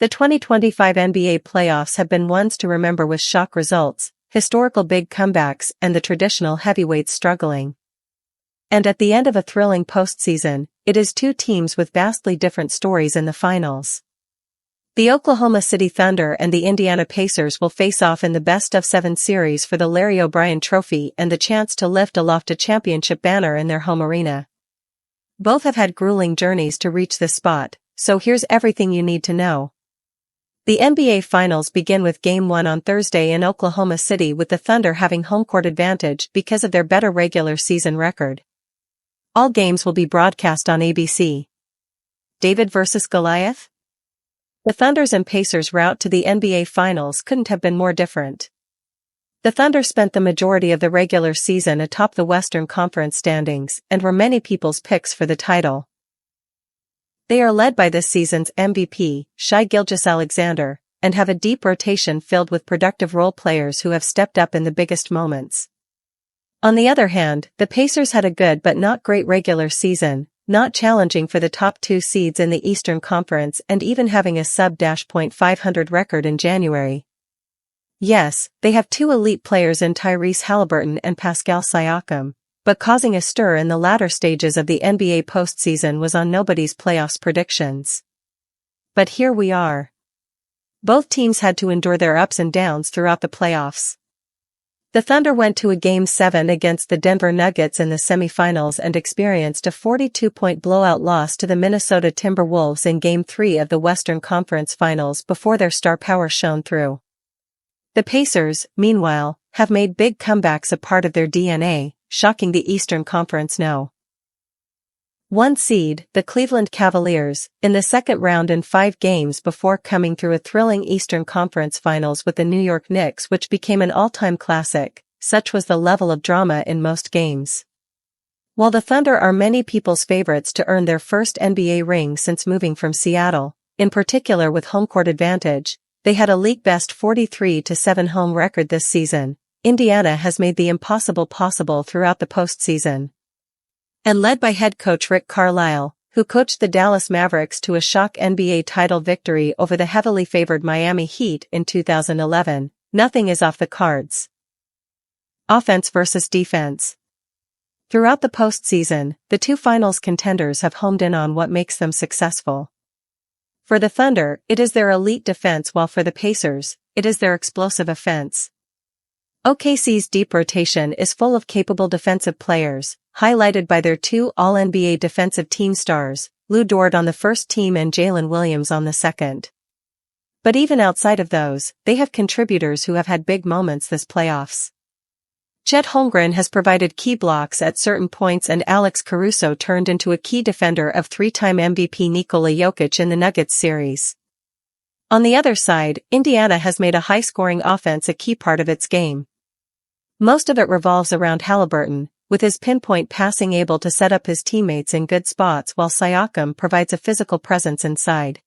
The 2025 NBA playoffs have been ones to remember with shock results, historical big comebacks and the traditional heavyweights struggling. And at the end of a thrilling postseason, it is two teams with vastly different stories in the finals. The Oklahoma City Thunder and the Indiana Pacers will face off in the best-of-7 series for the Larry O'Brien Trophy and the chance to lift aloft a championship banner in their home arena. Both have had grueling journeys to reach this spot, so here's everything you need to know. The NBA Finals begin with Game 1 on Thursday in Oklahoma City, with the Thunder having home court advantage because of their better regular season record. All games will be broadcast on ABC. David versus Goliath? The Thunder's and Pacers' route to the NBA Finals couldn't have been more different. The Thunder spent the majority of the regular season atop the Western Conference standings and were many people's picks for the title. They are led by this season's MVP, Shai Gilgeous-Alexander, and have a deep rotation filled with productive role players who have stepped up in the biggest moments. On the other hand, the Pacers had a good but not great regular season, not challenging for the top 2 seeds in the Eastern Conference and even having a sub-.500 record in January. Yes, they have 2 elite players in Tyrese Haliburton and Pascal Siakam, but causing a stir in the latter stages of the NBA postseason was on nobody's playoffs predictions. But here we are. Both teams had to endure their ups and downs throughout the playoffs. The Thunder went to a Game 7 against the Denver Nuggets in the semifinals and experienced a 42-point blowout loss to the Minnesota Timberwolves in Game 3 of the Western Conference Finals before their star power shone through. The Pacers, meanwhile, have made big comebacks a part of their DNA, shocking the Eastern Conference No. 1 seed, the Cleveland Cavaliers, in the second round in 5 games before coming through a thrilling Eastern Conference Finals with the New York Knicks, which became an all-time classic. Such was the level of drama in most games. While the Thunder are many people's favorites to earn their first NBA ring since moving from Seattle, in particular with home court advantage, they had a league-best 43-7 home record this season. Indiana has made the impossible possible throughout the postseason. And led by head coach Rick Carlisle, who coached the Dallas Mavericks to a shock NBA title victory over the heavily favored Miami Heat in 2011, nothing is off the cards. Offense versus defense. Throughout the postseason, the 2 finals contenders have homed in on what makes them successful. For the Thunder, it is their elite defense, while for the Pacers, it is their explosive offense. OKC's deep rotation is full of capable defensive players, highlighted by their 2 All-NBA defensive team stars, Lou Dort on the first team and Jalen Williams on the second. But even outside of those, they have contributors who have had big moments this playoffs. Chet Holmgren has provided key blocks at certain points, and Alex Caruso turned into a key defender of 3-time MVP Nikola Jokic in the Nuggets series. On the other side, Indiana has made a high-scoring offense a key part of its game. Most of it revolves around Haliburton, with his pinpoint passing able to set up his teammates in good spots, while Siakam provides a physical presence inside.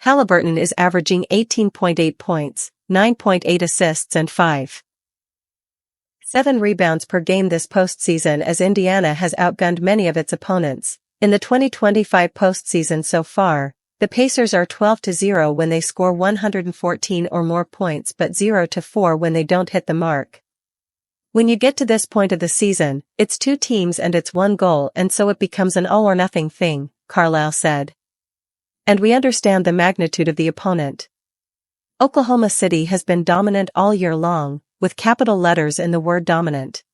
Haliburton is averaging 18.8 points, 9.8 assists and 5.7 rebounds per game this postseason, as Indiana has outgunned many of its opponents. In the 2025 postseason so far, the Pacers are 12-0 when they score 114 or more points, but 0-4 when they don't hit the mark. When you get to this point of the season, it's 2 teams and it's 1 goal, and so it becomes an all-or-nothing thing, Carlisle said. And we understand the magnitude of the opponent. Oklahoma City has been dominant all year long, with capital letters in the word dominant.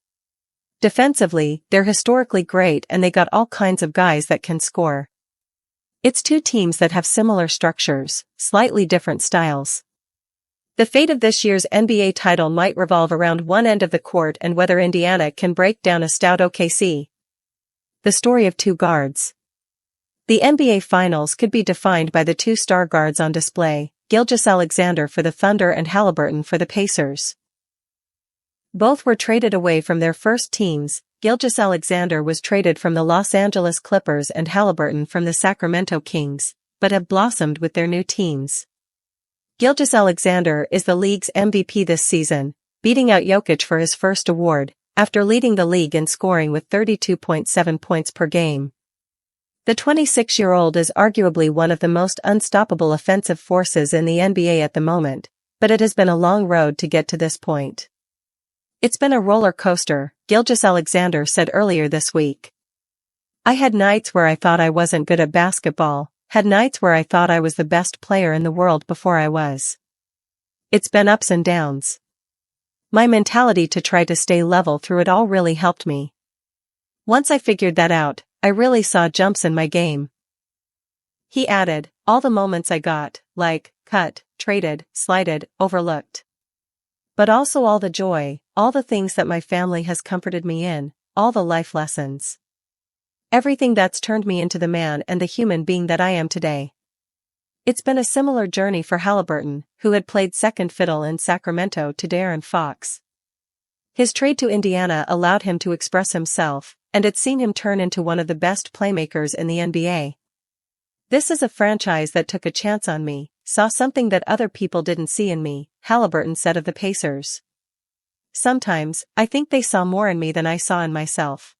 Defensively, they're historically great, and they got all kinds of guys that can score. It's 2 teams that have similar structures, slightly different styles. The fate of this year's NBA title might revolve around one end of the court and whether Indiana can break down a stout OKC. The story of 2 guards. The NBA Finals could be defined by the 2 star guards on display, Gilgeous-Alexander for the Thunder and Haliburton for the Pacers. Both were traded away from their first teams. Gilgeous-Alexander was traded from the Los Angeles Clippers and Haliburton from the Sacramento Kings, but have blossomed with their new teams. Gilgeous-Alexander is the league's MVP this season, beating out Jokic for his first award, after leading the league in scoring with 32.7 points per game. The 26-year-old is arguably one of the most unstoppable offensive forces in the NBA at the moment, but it has been a long road to get to this point. It's been a roller coaster, Gilgeous-Alexander said earlier this week. I had nights where I thought I wasn't good at basketball, had nights where I thought I was the best player in the world before I was. It's been ups and downs. My mentality to try to stay level through it all really helped me. Once I figured that out, I really saw jumps in my game. He added, all the moments I got, like, cut, traded, slighted, overlooked. But also all the joy, all the things that my family has comforted me in, all the life lessons. Everything that's turned me into the man and the human being that I am today. It's been a similar journey for Haliburton, who had played second fiddle in Sacramento to De'Aaron Fox. His trade to Indiana allowed him to express himself, and it's seen him turn into one of the best playmakers in the NBA. This is a franchise that took a chance on me, saw something that other people didn't see in me, Haliburton said of the Pacers. Sometimes, I think they saw more in me than I saw in myself.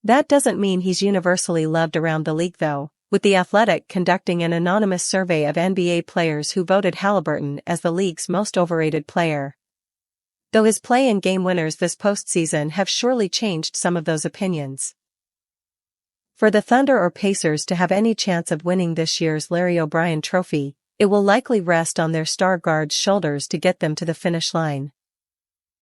That doesn't mean he's universally loved around the league though, with The Athletic conducting an anonymous survey of NBA players who voted Haliburton as the league's most overrated player. Though his play and game winners this postseason have surely changed some of those opinions. For the Thunder or Pacers to have any chance of winning this year's Larry O'Brien Trophy, it will likely rest on their star guard's shoulders to get them to the finish line.